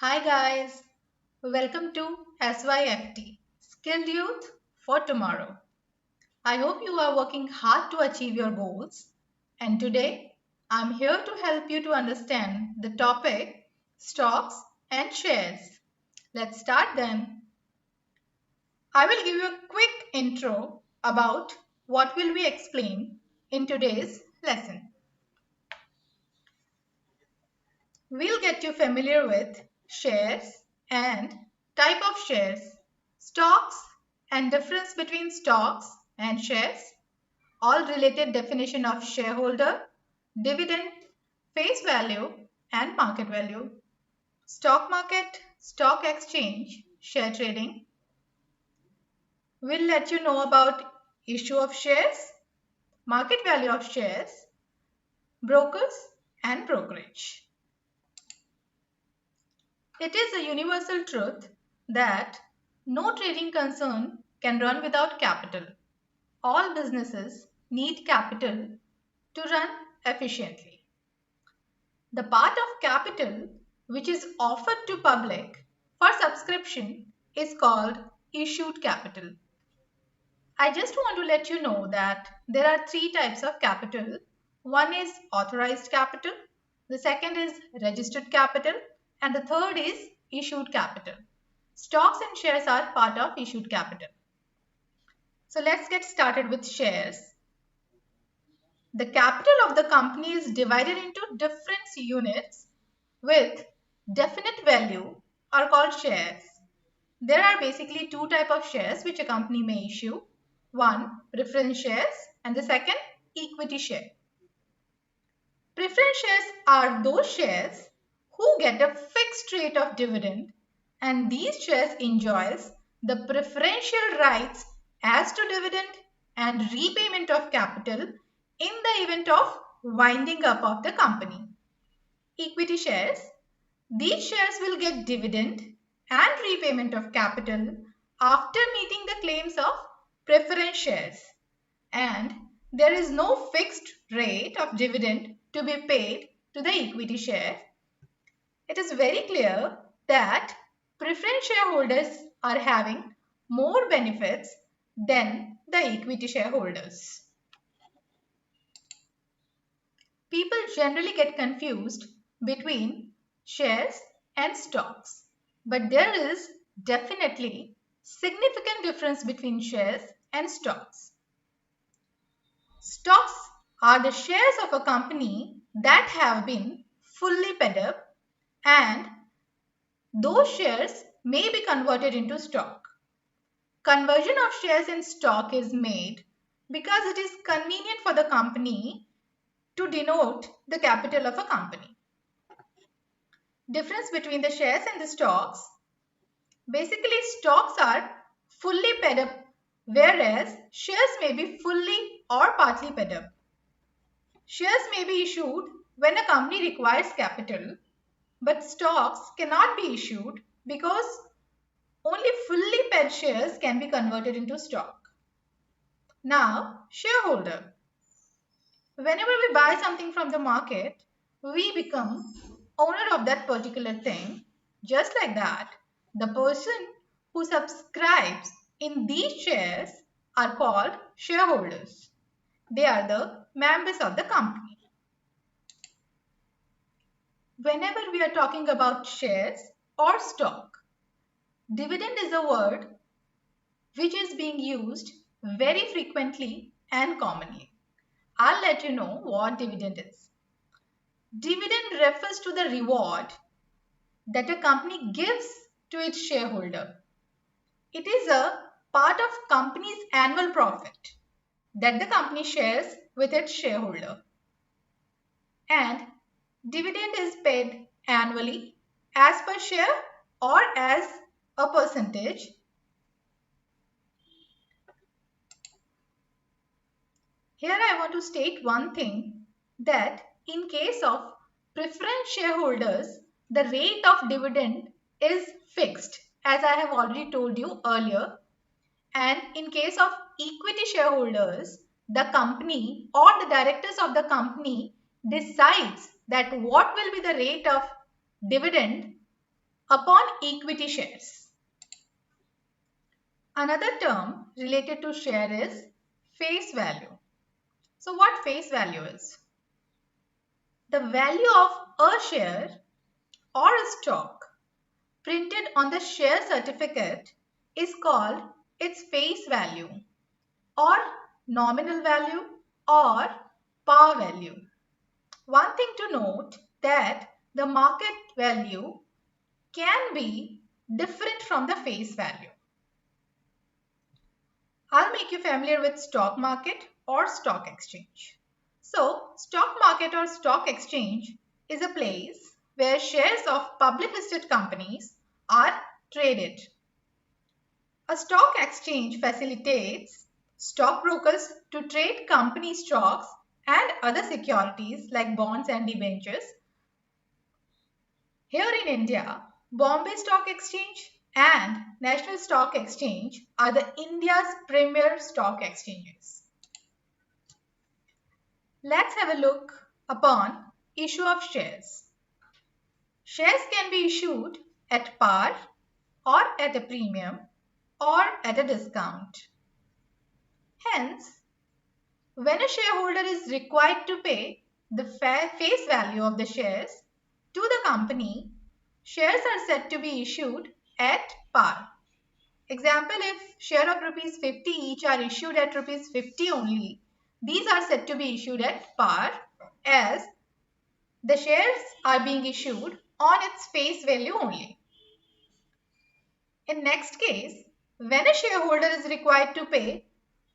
Hi guys, welcome to SYFT, Skilled Youth for Tomorrow. I hope you are working hard to achieve your goals, and today I'm here to help you to understand the topic stocks and shares. Let's start then. I will give you a quick intro about what will be explained in today's lesson. We'll get you familiar with shares and type of shares, stocks and difference between stocks and shares, all related definition of shareholder, dividend, face value and market value, stock market, stock exchange, share trading. We'll let you know about issue of shares, market value of shares, brokers and brokerage. It is a universal truth that no trading concern can run without capital. All businesses need capital to run efficiently. The part of capital which is offered to public for subscription is called issued capital. I just want to let you know that there are three types of capital. One is authorized capital, the second is registered capital, and the third is issued capital. Stocks and shares are part of issued capital. So let's get started with shares. The capital of the company is divided into different units with definite value are called shares. There are basically two types of shares which a company may issue. One, preference shares, and the second, equity share. Preference shares are those shares who get a fixed rate of dividend, and these shares enjoys the preferential rights as to dividend and repayment of capital in the event of winding up of the company. Equity shares, these shares will get dividend and repayment of capital after meeting the claims of preference shares, and there is no fixed rate of dividend to be paid to the equity share. It is very clear that preference shareholders are having more benefits than the equity shareholders. People generally get confused between shares and stocks, but there is definitely significant difference between shares and stocks. Stocks are the shares of a company that have been fully paid up, and those shares may be converted into stock. Conversion of shares in stock is made because it is convenient for the company to denote the capital of a company. Difference between the shares and the stocks. Basically, stocks are fully paid up, whereas shares may be fully or partly paid up. Shares may be issued when a company requires capital, but stocks cannot be issued because only fully paid shares can be converted into stock. Now, shareholder. Whenever we buy something from the market, we become owner of that particular thing. Just like that, the person who subscribes in these shares are called shareholders. They are the members of the company. Whenever we are talking about shares or stock, dividend is a word which is being used very frequently and commonly. I'll let you know what dividend is. Dividend refers to the reward that a company gives to its shareholder. It is a part of company's annual profit that the company shares with its shareholder. And dividend is paid annually as per share or as a percentage. Here I want to state one thing, that in case of preference shareholders, the rate of dividend is fixed, as I have already told you earlier. And in case of equity shareholders, the company or the directors of the company decides that what will be the rate of dividend upon equity shares. Another term related to share is face value. So what face value is? The value of a share or a stock printed on the share certificate is called its face value or nominal value or par value. One thing to note that the market value can be different from the face value. I'll make you familiar with stock market or stock exchange. So, stock market or stock exchange is a place where shares of public listed companies are traded. A stock exchange facilitates stockbrokers to trade company stocks and other securities like bonds and debentures. Here in India, Bombay Stock Exchange and National Stock Exchange are the India's premier stock exchanges. Let's have a look upon issue of shares. Shares can be issued at par or at a premium or at a discount. Hence, when a shareholder is required to pay the face value of the shares to the company, shares are said to be issued at par. Example, if share of rupees 50 each are issued at rupees 50 only, these are said to be issued at par as the shares are being issued on its face value only. In next case, when a shareholder is required to pay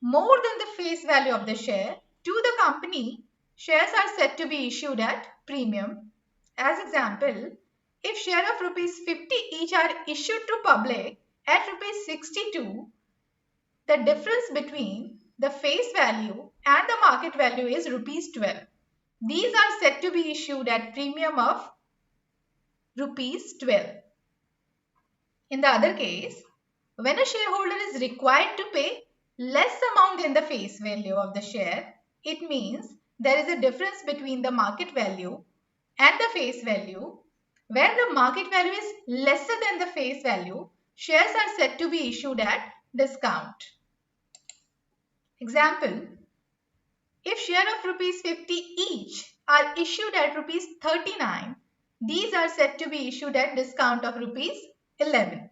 more than the face value of the share to the company, shares are said to be issued at premium. As example, if share of rupees 50 each are issued to public at rupees 62, the difference between the face value and the market value is rupees 12. These are said to be issued at premium of rupees 12. In the other case, when a shareholder is required to pay less amount than the face value of the share, it means there is a difference between the market value and the face value. Where the market value is lesser than the face value, shares are said to be issued at discount. Example, if share of rupees 50 each are issued at rupees 39, these are said to be issued at discount of rupees 11.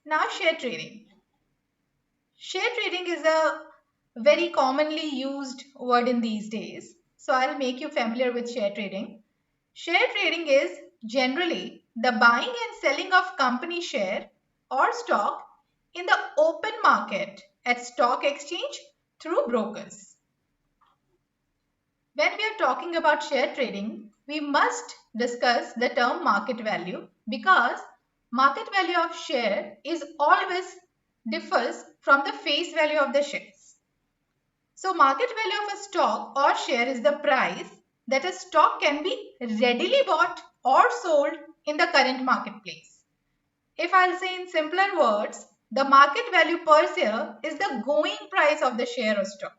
Now share trading. Share trading is a very commonly used word in these days. So I'll make you familiar with share trading. Share trading is generally the buying and selling of company share or stock in the open market at stock exchange through brokers. When we are talking about share trading, we must discuss the term market value because market value of share is always differs from the face value of the shares. So market value of a stock or share is the price that a stock can be readily bought or sold in the current marketplace. If I'll say in simpler words, the market value per share is the going price of the share or stock.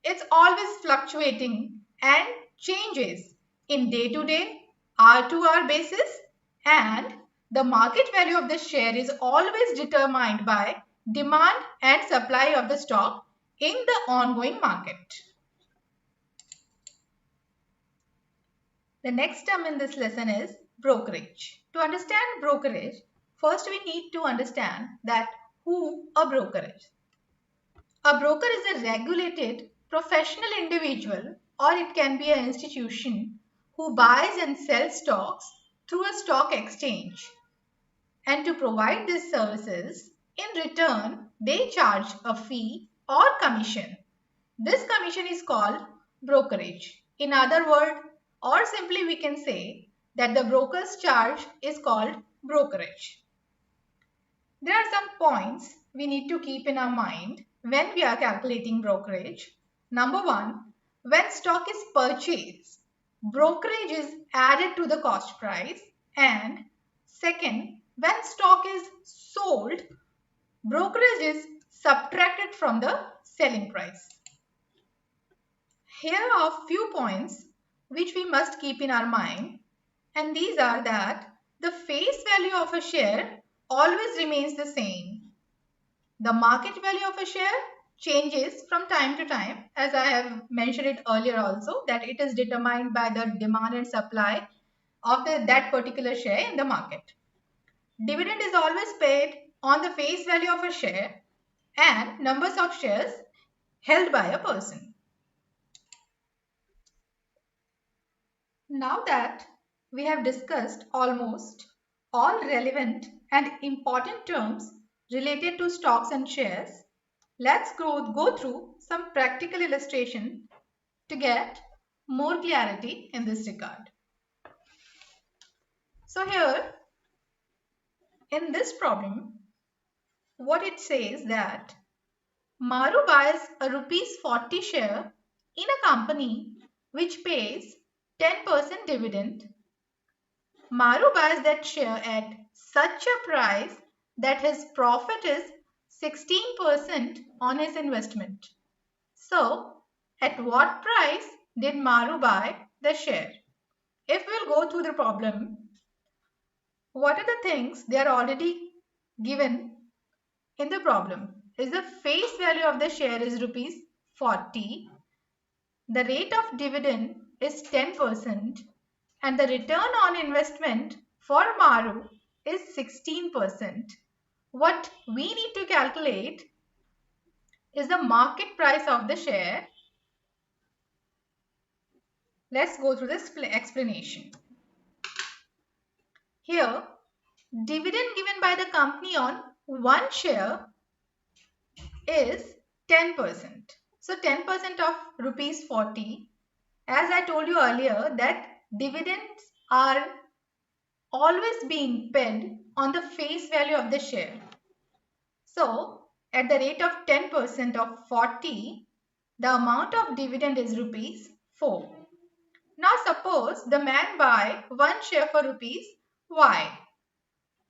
It's always fluctuating and changes in day-to-day, hour-to-hour basis, and the market value of the share is always determined by demand and supply of the stock in the ongoing market. The next term in this lesson is brokerage. To understand brokerage, first we need to understand that who a broker is. A broker is a regulated professional individual or it can be an institution who buys and sells stocks through a stock exchange. And to provide these services, in return, they charge a fee or commission. This commission is called brokerage. In other words, or simply we can say that the broker's charge is called brokerage. There are some points we need to keep in our mind when we are calculating brokerage. Number one, when stock is purchased, brokerage is added to the cost price. And second, when stock is sold, brokerage is subtracted from the selling price. Here are a few points which we must keep in our mind, and these are that the face value of a share always remains the same. The market value of a share changes from time to time, as I have mentioned it earlier also, that it is determined by the demand and supply of that particular share in the market. Dividend is always paid on the face value of a share and numbers of shares held by a person. Now that we have discussed almost all relevant and important terms related to stocks and shares, let's go through some practical illustration to get more clarity in this regard. So here in this problem, what it says that Maru buys a rupees 40 share in a company which pays 10% dividend. Maru buys that share at such a price that his profit is 16% on his investment. So, at what price did Maru buy the share? If we'll go through the problem, what are the things they are already given in the problem? Is the face value of the share is rupees 40, the rate of dividend is 10%, and the return on investment for Maru is 16%. What we need to calculate is the market price of the share. Let's go through this explanation. Here, dividend given by the company on one share is 10%. So 10% of rupees 40. As I told you earlier that dividends are always being paid on the face value of the share. So at the rate of 10% of 40, the amount of dividend is rupees 4. Now suppose the man buy one share for rupees Y.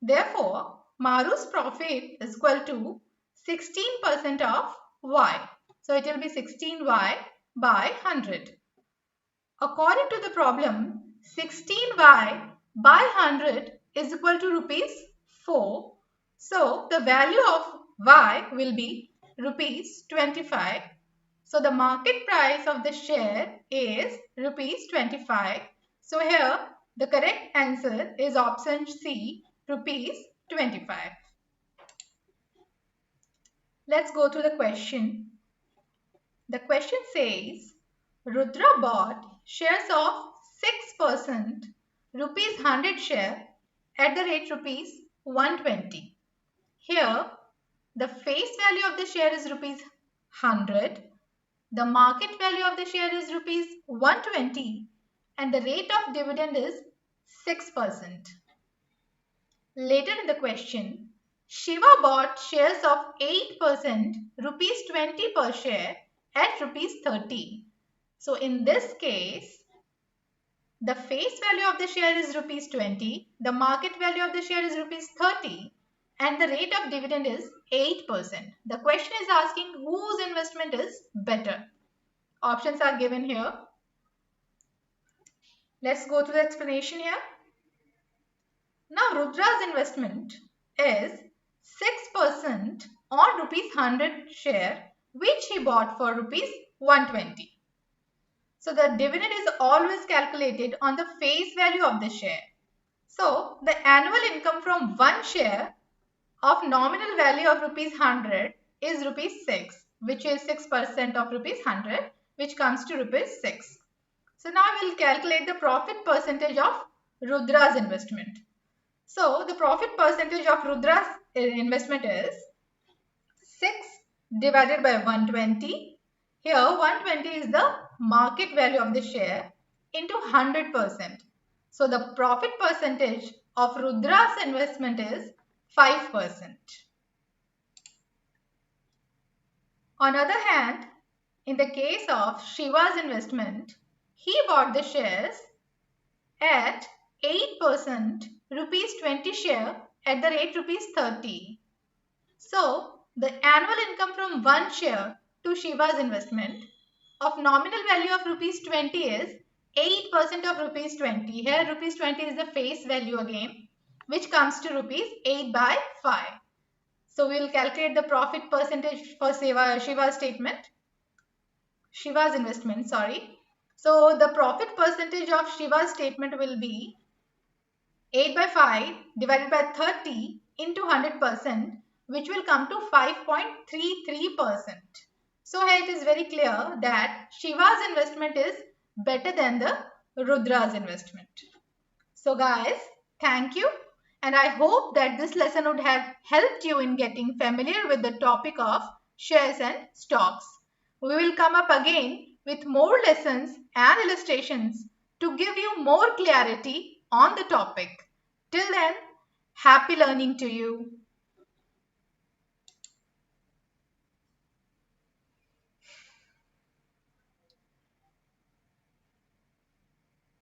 Therefore, Maru's profit is equal to 16% of Y. So it will be 16Y by 100. According to the problem, 16Y by 100 is equal to rupees 4. So the value of Y will be rupees 25. So the market price of the share is rupees 25. So here the correct answer is option C, rupees 25. Let's go to the question. The question says, Rudra bought shares of 6%, rupees 100 share at the rate rupees 120. Here, the face value of the share is rupees 100, the market value of the share is rupees 120, and the rate of dividend is 6%. Later in the question, Shiva bought shares of 8%, rupees 20 per share at rupees 30. So in this case, the face value of the share is rupees 20, the market value of the share is rupees 30, and the rate of dividend is 8%. The question is asking whose investment is better. Options are given here. Let's go to the explanation here. Now Rudra's investment is 6% on rupees 100 share which he bought for rupees 120. So the dividend is always calculated on the face value of the share. So the annual income from one share of nominal value of rupees 100 is rupees 6, which is 6% of rupees 100, which comes to rupees 6. So now we will calculate the profit percentage of Rudra's investment. So the profit percentage of Rudra's investment is 6 divided by 120. Here 120 is the market value of the share into 100%. So the profit percentage of Rudra's investment is 5%. On the other hand, in the case of Shiva's investment, he bought the shares at 8%, rupees 20 share at the rate rupees 30. So the annual income from one share to Shiva's investment of nominal value of rupees 20 is 8% of rupees 20. Here rupees 20 is the face value again. which comes to rupees 8 by 5. So we will calculate the profit percentage for Shiva's investment, sorry. So the profit percentage of Shiva's statement will be 8 by 5 divided by 30 into 100%, which will come to 5.33%. So here it is very clear that Shiva's investment is better than the Rudra's investment. So guys, thank you, and I hope that this lesson would have helped you in getting familiar with the topic of shares and stocks. We will come up again with more lessons and illustrations to give you more clarity on the topic. Till then, happy learning to you.